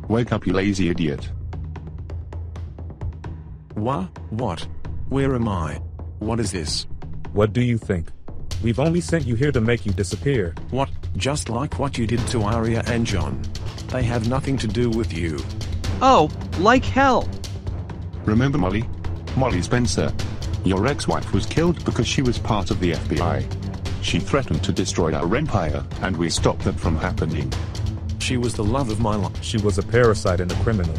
Wake up, you lazy idiot. What? Where am I? What is this? What do you think? We've only sent you here to make you disappear. What? Just like what you did to Arya and John. They have nothing to do with you. Oh, like hell. Remember Molly? Molly Spencer. Your ex-wife was killed because she was part of the FBI. She threatened to destroy our empire, and we stopped that from happening. She was the love of my life. She was a parasite and a criminal.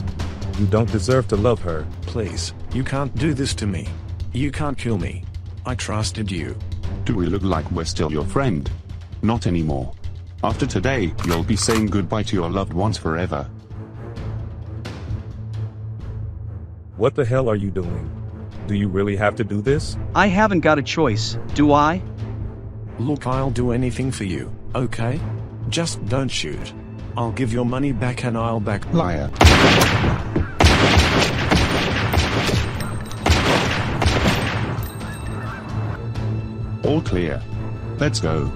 You don't deserve to love her. Please, you can't do this to me. You can't kill me. I trusted you. Do we look like we're still your friend? Not anymore. After today, you'll be saying goodbye to your loved ones forever. What the hell are you doing? Do you really have to do this? I haven't got a choice, do I? Look, I'll do anything for you, okay? Just don't shoot. I'll give your money back and I'll back— Liar. All clear. Let's go.